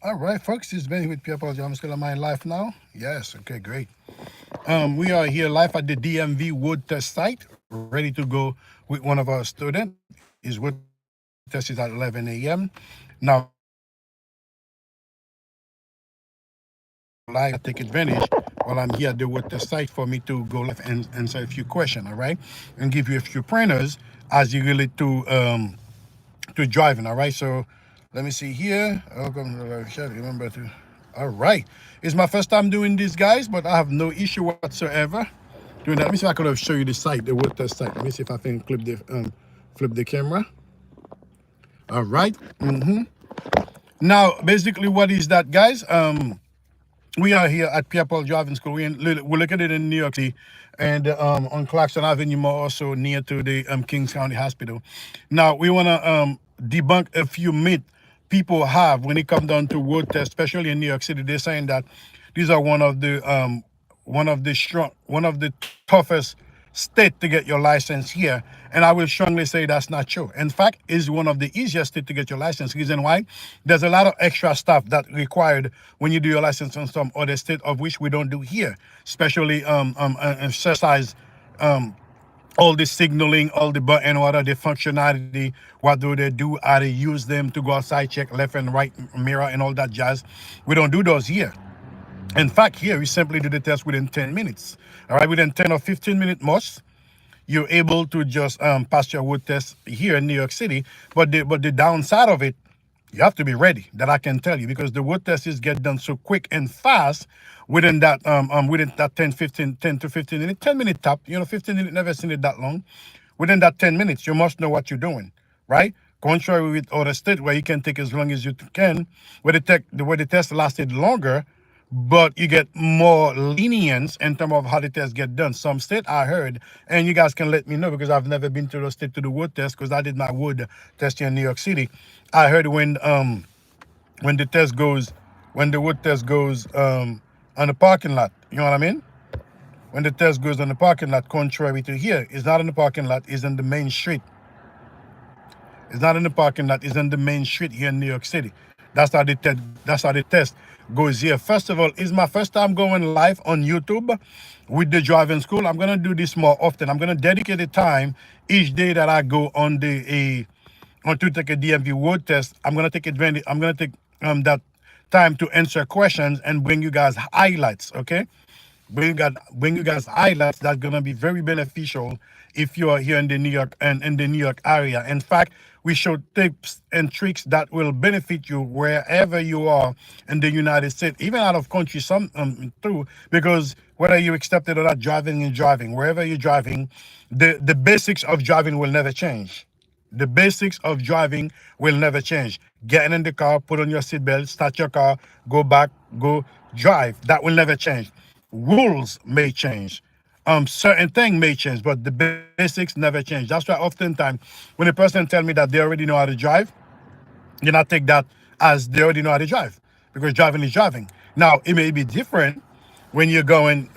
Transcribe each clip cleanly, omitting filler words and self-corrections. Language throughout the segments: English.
All right, folks, it's Benny with Pierre. I'm still on my live now. Yes, okay, great. We are here live at the DMV wood test site, ready to go with one of our students. His wood test is at 11 a.m. Now, we are here live at the DMV wood test site. Take advantage while I'm here at the wood test site for me to go live and answer a few questions, all right? And give you a few pointers as you relate to driving. All right, so let me see here. Welcome to the live chat. Remember to. All right, it's my first time doing this, guys, but I have no issue whatsoever doing that. Let me see if I could have show you the site, the wood test site. Let me see if I can flip the camera. All right. Now, basically, what is that, guys? We are here at Pierre Driving School. We're located in New York City, and on Clarkson Avenue, more also near to the Kings County Hospital. Now, we want to debunk a few myths people have when it comes down to road tests, especially in New York City. They're saying that these are one of the toughest state to get your license here. And I will strongly say that's not true. In fact, it's one of the easiest state to get your license. Reason why? There's a lot of extra stuff that required when you do your license in some other state, of which we don't do here, especially exercise, all the signaling, all the button, what are the functionality, what do they do, how they use them to go outside, check left and right mirror and all that jazz. We don't do those here. In fact, here we simply do the test within 10 minutes. All right, within 10 or 15 minutes most, you're able to just pass your wood test here in New York City. But the downside of it, you have to be ready. That I can tell you, because the wood tests get done so quick and fast within that 10 to 15 minutes, 10-minute top. 15 minutes, never seen it that long. Within that 10 minutes, you must know what you're doing, right? Contrary with other states where you can take as long as you can, where the test lasted longer, but you get more lenience in terms of how the test get done. Some state I heard, and you guys can let me know because I've never been to the state to do wood test, because I did my wood test here in New York City. I heard when the test goes, when the wood test goes on the parking lot, you know what I mean? When the test goes on the parking lot, contrary to here, it's not in the parking lot, it's in the main street. It's not in the parking lot. It's in the main street here in New York City. That's how the test goes here. First of all, it's my first time going live on YouTube with the driving school. I'm gonna do this more often. I'm gonna dedicate the time each day that I go on to take a DMV road test. I'm gonna take advantage. I'm gonna take that time to answer questions and bring you guys highlights. Okay, bring you guys highlights that's gonna be very beneficial if you are here in the New York and in the New York area. In fact, we show tips and tricks that will benefit you wherever you are in the United States, even out of country, some too, because whether you accepted or not, driving and driving, wherever you're driving, the basics of driving will never change. The basics of driving will never change. Getting in the car, put on your seatbelt, start your car, go back, go drive. That will never change. Rules may change. Certain things may change, but the basics never change. That's why oftentimes when a person tell me that they already know how to drive, you not take that as they already know how to drive, because driving is driving. Now it may be different when you're gonna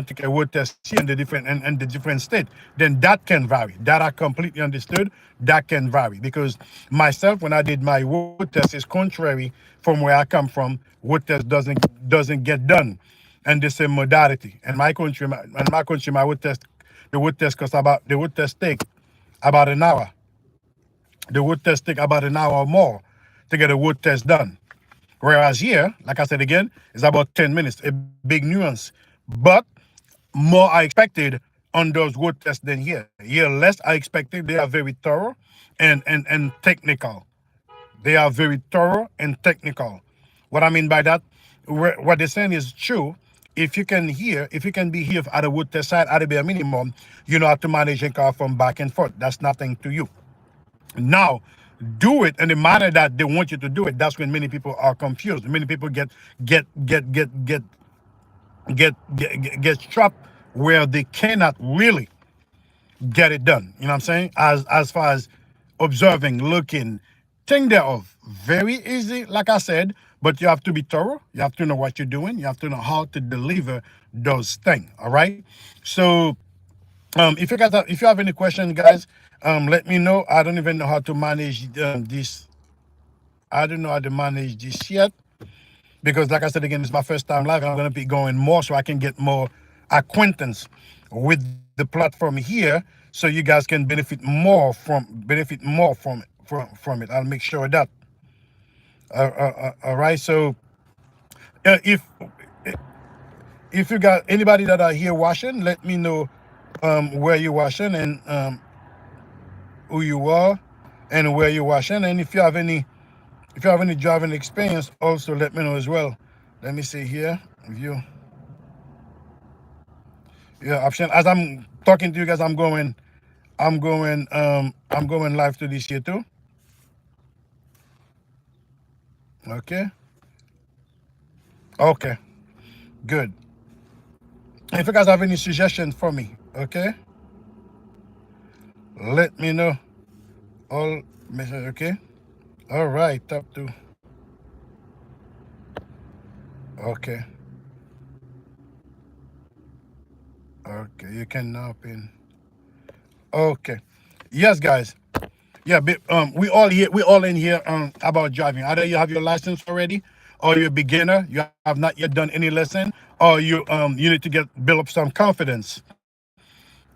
take a road test here in the different state. Then that can vary. That I completely understood. That can vary, because myself, when I did my road test, is contrary from where I come from. Road test doesn't get done and the same modality. In my country, the wood test costs about the wood test take about an hour. The wood test take about an hour or more to get a wood test done. Whereas here, like I said again, it's about 10 minutes, a big nuance. But more are expected on those wood tests than here. Here, less are expected. They are very thorough and technical. They are very thorough and technical. What I mean by that, what they're saying is true. If you can be here at a wood test site at a bare minimum, you know how to manage a car from back and forth. That's nothing to you. Now, do it in the manner that they want you to do it. That's when many people are confused. Many people get get get get get trapped where they cannot really get it done. You know what I'm saying? As far as observing, looking, thing thereof. Very easy, like I said, but you have to be thorough. You have to know what you're doing. You have to know how to deliver those things. All right. So if you have any questions, guys, let me know. I don't know how to manage this. I don't know how to manage this yet. because like I said again, it's my first time live. I'm going to be going more so I can get more acquaintance with the platform here, so you guys can benefit more from it. I'll make sure of that. All right. So if you got anybody that are here watching, let me know where you're watching, and who you are and where you're watching. And if you have any driving experience, also let me know as well. Let me see here. View. Yeah, option. As I'm talking to you guys, I'm going live to this here too. Okay. Okay. Good. And if you guys have any suggestions for me, okay, let me know. All message, okay. All right. Top two. Okay. Okay. You can now pin. Okay. Yes, guys. Yeah, we all in here about driving. Either you have your license already, or you're a beginner, you have not yet done any lesson, or you need to build up some confidence.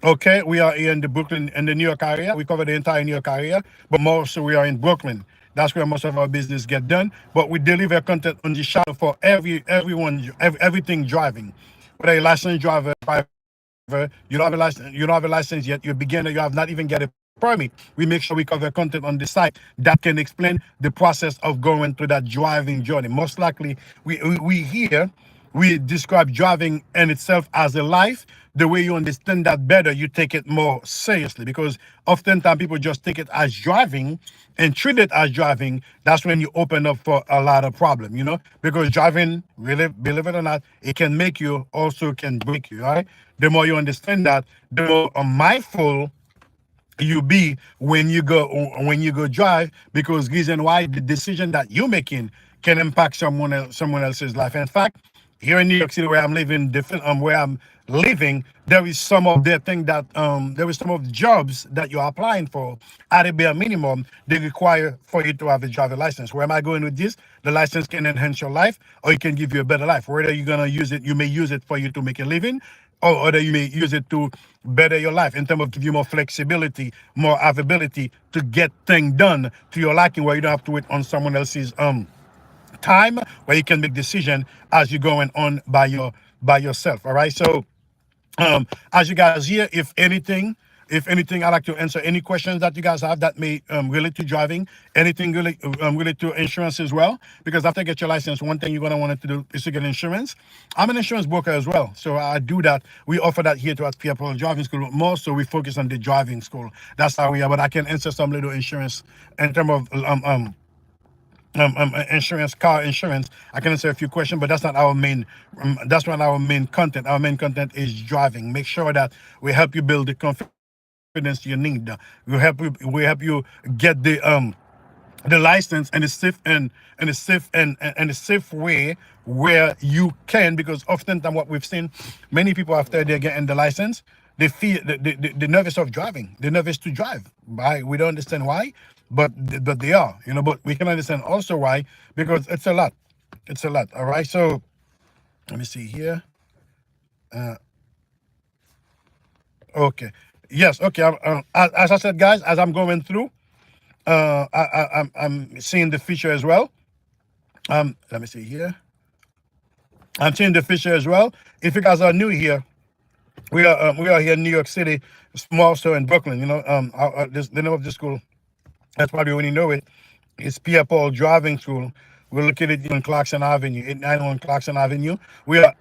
Okay, we are here in the Brooklyn and the New York area. We cover the entire New York area, but more so we are in Brooklyn. That's where most of our business get done. But we deliver content on the channel for everything driving. Whether you're a licensed driver, you don't have a license yet, you're a beginner, you have not even get a permit. We make sure we cover content on the site that can explain the process of going through that driving journey. Most likely, we describe driving in itself as a life. The way you understand that better, you take it more seriously, because oftentimes people just take it as driving and treat it as driving. That's when you open up for a lot of problem, because driving, really, believe it or not, it can make you, also can break you. All right. The more you understand that, the more mindful you be when you go drive, because reason why the decision that you're making can impact someone else's life. In fact, here in New York City, where I'm living, there is some of the thing that there is some of the jobs that you're applying for. At a bare minimum, they require for you to have a driver license. Where am I going with this? The license can enhance your life, or it can give you a better life. Whether you're gonna use it, you may use it for you to make a living, or other you may use it to better your life in terms of give you more flexibility, more availability to get things done to your liking, where you don't have to wait on someone else's time, where you can make decision as you're going on by yourself. All right. So as you guys hear, if anything, I'd like to answer any questions that you guys have that may relate to driving, anything relate to insurance as well. Because after you get your license, one thing you're gonna want to do is to get insurance. I'm an insurance broker as well, so I do that. We offer that here to at Pierre Driving School. More so, we focus on the driving school. That's how we are. But I can answer some little insurance in terms of insurance, car insurance. I can answer a few questions, but that's not our main content. Our main content is driving. Make sure that we help you build the confidence you need. We help you get the license in a safe way where you can, because oftentimes what we've seen, many people after they're getting the license, they feel the nervous of driving. They're nervous to drive. Why? We don't understand why, but they are. But we can understand also why, because it's a lot. It's a lot. All right. So let me see here. Okay. Yes. Okay. As I said, guys, as I'm going through, I'm seeing the feature as well. Let me see here. I'm seeing the feature as well. If you guys are new here, we are here in New York City, small store in Brooklyn. The name of the school, that's probably when you know it. It's Pierre Driving School. We're located on Clarkson Avenue, 891 Clarkson Avenue. We are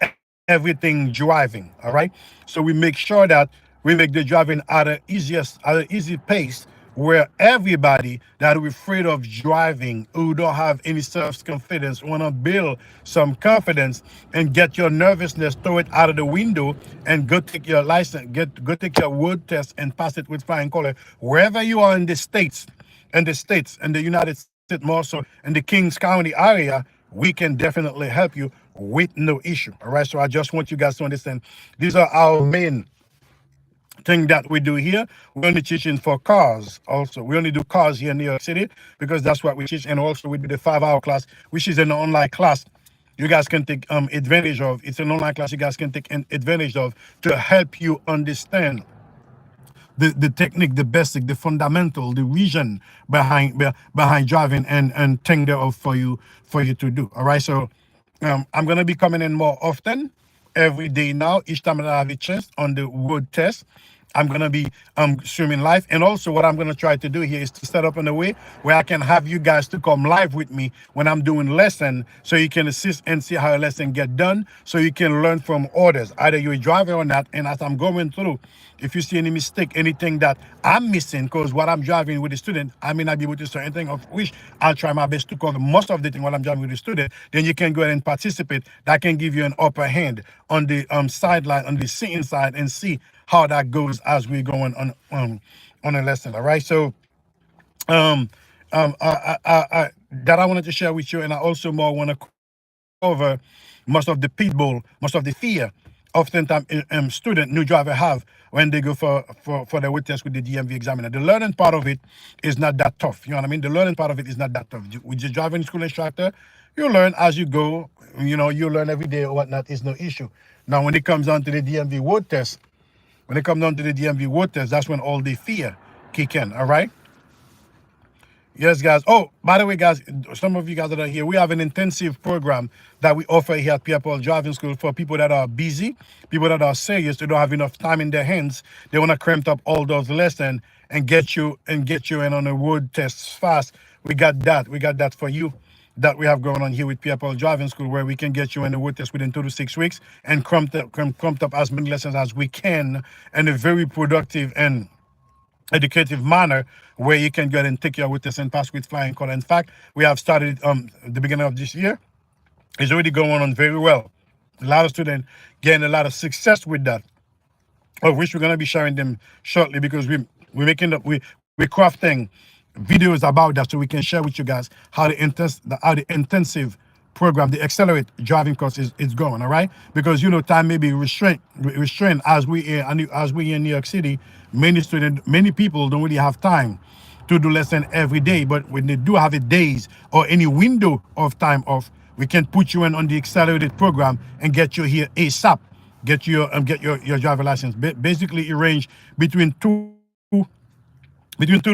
everything driving. All right. So we make sure that we make the driving at an easy pace, where everybody that are afraid of driving, who don't have any self-confidence, want to build some confidence and get your nervousness, throw it out of the window, and go take your license, go take your road test and pass it with flying color. Wherever you are in the states, in the United States, more so in the Kings County area, we can definitely help you with no issue. All right. So I just want you guys to understand, these are our main thing that we do here. We're only teaching for cars. Also, we only do cars here in New York City, because that's what we teach. And also we do the 5-hour class, which is an online class you guys can take advantage of. It's an online class you guys can take advantage of to help you understand the technique, the basic, the fundamental, the reason behind driving and thing thereof for you to do. All right. So I'm gonna be coming in more often, every day now. Each time that I have a chance on the road test, I'm gonna be streaming live. And also what I'm gonna try to do here is to set up in a way where I can have you guys to come live with me when I'm doing lesson, so you can assist and see how a lesson get done, so you can learn from others, either you're a driver or not. And as I'm going through, if you see any mistake, anything that I'm missing, because what I'm driving with the student, I may not be able to say anything, of which I'll try my best to cover most of the thing while I'm driving with the student, then you can go ahead and participate. That can give you an upper hand on the sideline, on the sitting side, and see how that goes as we're going on a lesson. All right. So that I wanted to share with you, and I also more want to cover most of the pitbull, most of the fear oftentimes student new driver have when they go for the road test with the DMV examiner. The learning part of it is not that tough. You know what I mean? The learning part of it is not that tough. With your driving school instructor, you learn as you go. You know, you learn every day or whatnot. Is no issue. Now, when it comes down to the DMV road test, that's when all the fear kick in. All right. Yes, guys. Oh, by the way, guys, some of you guys that are here, we have an intensive program that we offer here at Pierre Driving School for people that are busy, people that are serious, they don't have enough time in their hands. They want to cramp up all those lessons and get you in on the road tests fast. We got that. We got that for you. That we have going on here with Pierre Driving School, where we can get you in the road test within 2 to 6 weeks and cramped up as many lessons as we can in a very productive and educative manner, where you can go ahead and take your road test and pass with flying color. In fact, we have started the beginning of this year. It's already going on very well. A lot of students getting a lot of success with that, of which we're going to be sharing them shortly, because we're making up we're crafting videos about that, so we can share with you guys how the intensive program, the accelerate driving course is going. All right, because you know time may be restrained as we in New York City. Many people don't really have time to do lesson every day, but when they do have a days or any window of time off, we can put you in on the accelerated program and get you here ASAP. Get your driver license. Basically, it range between 2 to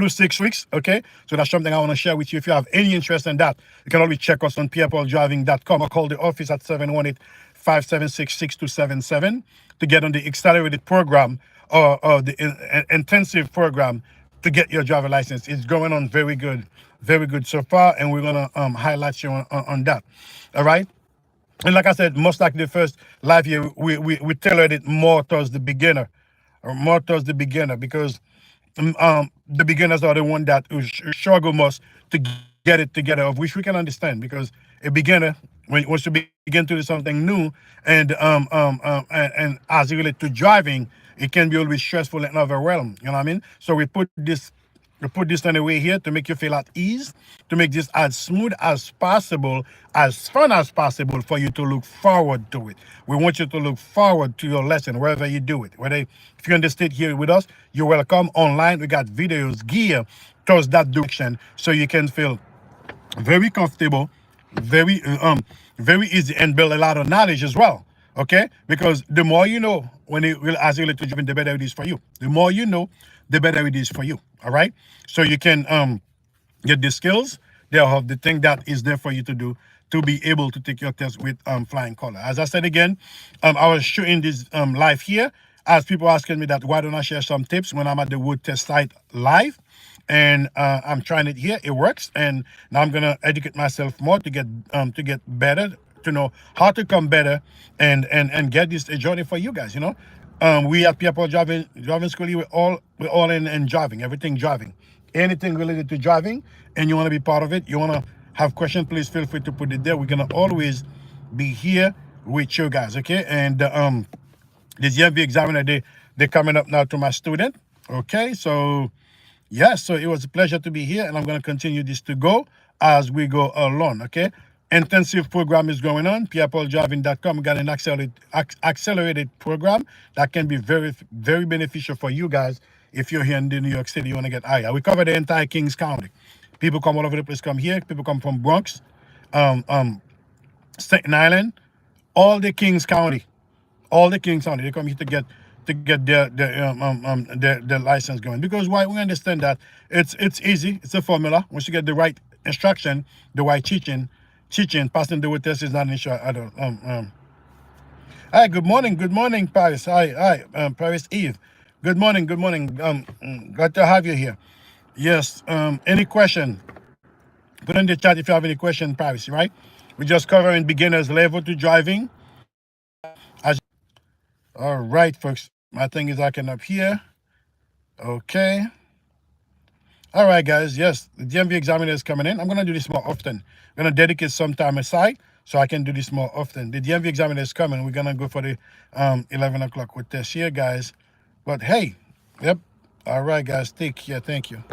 6 weeks. Okay, so that's something I want to share with you. If you have any interest in that, you can always check us on pierrepauldraiving.com or call the office at 718-576-6277 to get on the accelerated program or the intensive program to get your driver license. It's going on very good so far, and we're gonna highlight you on that. All right. And like I said, most likely the first live year, we tailored it more towards the beginner, because the beginners are the one that struggle most to get it together, of which we can understand, because a beginner, when wants to begin to do something new, and as it relates to driving, it can be always stressful and overwhelming. You know what I mean? So we put this in a way here to make you feel at ease, to make this as smooth as possible, as fun as possible, for you to look forward to it. We want you to look forward to your lesson wherever you do it. Whether if you're in the state here with us, you're welcome. Online, we got videos geared towards that direction, so you can feel very comfortable, very easy, and build a lot of knowledge as well. Okay, because the more you know, when it will as you to the better it is for you. The more you know, the better it is for you. All right, so you can get the skills. They have the thing that is there for you to do to be able to take your test with flying color. As I said again, I was shooting this live here, as people asking me that why don't I share some tips when I'm at the road test site live, and I'm trying it here. It works, and now I'm gonna educate myself more to get better, to know how to come better, and get this a journey for you guys. You know, we at Pierre driving school, we're all in driving, everything driving, anything related to driving, and you want to be part of it. You want to have questions, please feel free to put it there. We're gonna always be here with you guys. Okay, and the GMV examiner, they coming up now to my student. Okay, so yes, so it was a pleasure to be here, and I'm going to continue this to go as we go along. Okay, intensive program is going on. pierrepauldraiving.com. We got an accelerated program that can be very beneficial for you guys if you're here in the New York City. You want to get higher. We cover the entire Kings County. People come all over the place. Come here. People come from Bronx, Staten Island, all the Kings County, all the Kings County, they come here to get their license going. Because why we understand that it's easy, it's a formula. Once you get the right instruction, the right teaching, passing the test is not an issue at all. Hi, good morning, Paris. Hi, Paris Eve. Good morning. Glad to have you here. Yes. Any question? Put in the chat if you have any question, Paris. Right? We're just covering beginners level to driving. As all right, folks. My thing is acting up here. Okay. All right, guys. Yes, the DMV examiner is coming in. I'm gonna do this more often. I'm gonna dedicate some time aside so I can do this more often. The DMV examiner is coming. We're gonna go for the 11 o'clock with this here, guys. But hey, yep. All right, guys. Take care. Thank you.